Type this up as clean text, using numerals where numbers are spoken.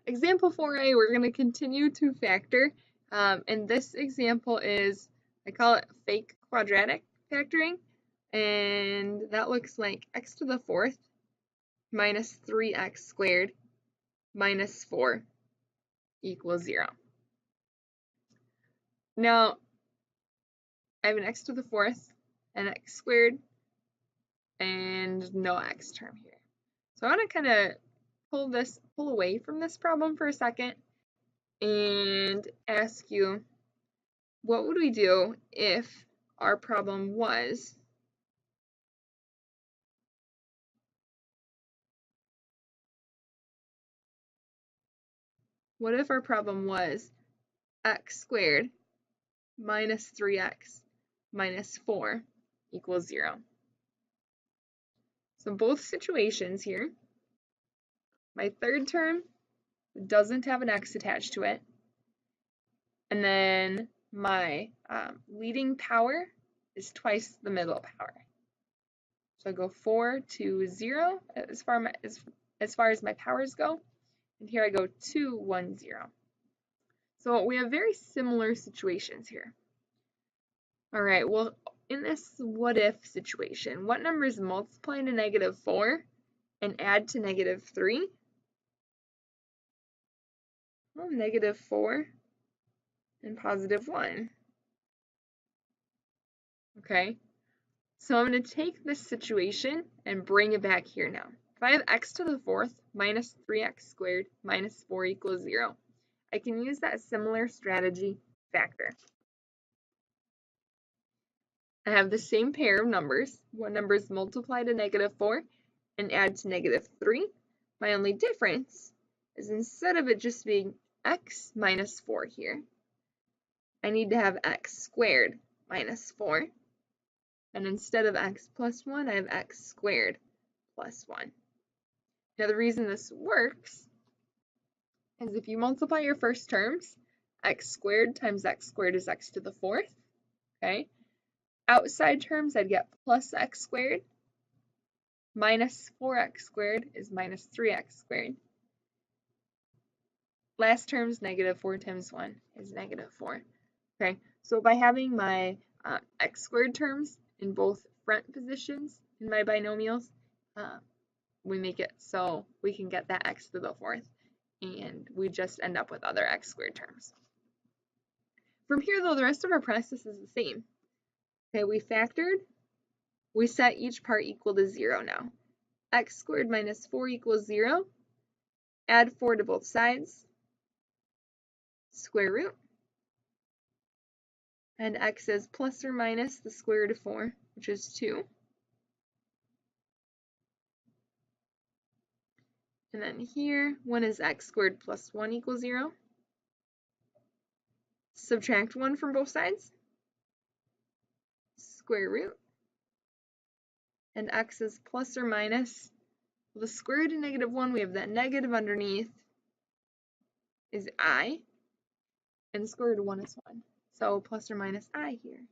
example 4a, we're going to continue to factor. And this example is, I call it fake quadratic factoring. And that looks like x to the fourth minus 3x squared minus 4 equals 0. Now, I have an x to the fourth, an x squared, and no x term here. So I want to kind of pull away from this problem for a second and ask you, what would we do if our problem was x squared minus 3x minus 4 equals 0? So both situations here, my third term doesn't have an x attached to it, and then my leading power is twice the middle power. So I go 4 to 0 as far as my powers go, and here I go 2, 1, 0. So we have very similar situations here. All right, well, in this what if situation, what numbers multiply to negative 4 and add to negative 3? Well, negative 4 and positive 1. Okay, so I'm going to take this situation and bring it back here now. If I have x to the fourth minus 3x squared minus 4 equals 0, I can use that similar strategy factor. I have the same pair of numbers. What numbers multiply to negative 4 and add to negative 3? My only difference is instead of it just being x minus 4 here, I need to have x squared minus 4. And instead of x plus 1, I have x squared plus 1. Now the reason this works is if you multiply your first terms, x squared times x squared is x to the fourth, okay? Outside terms, I'd get plus x squared minus 4x squared is minus 3x squared. Last term's negative 4 times 1 is negative 4. Okay, so by having my x squared terms in both front positions in my binomials, we make it so we can get that x to the fourth, and we just end up with other x squared terms. From here, though, the rest of our process is the same. Okay, we factored, we set each part equal to 0 now. X squared minus 4 equals 0. Add 4 to both sides. Square root. And x is plus or minus the square root of 4, which is 2. And then here, when is x squared plus 1 equals 0? Subtract 1 from both sides. Square root. And x is plus or minus, well, the square root of negative 1, we have that negative underneath, is I. And the square root of 1 is 1. So plus or minus I here.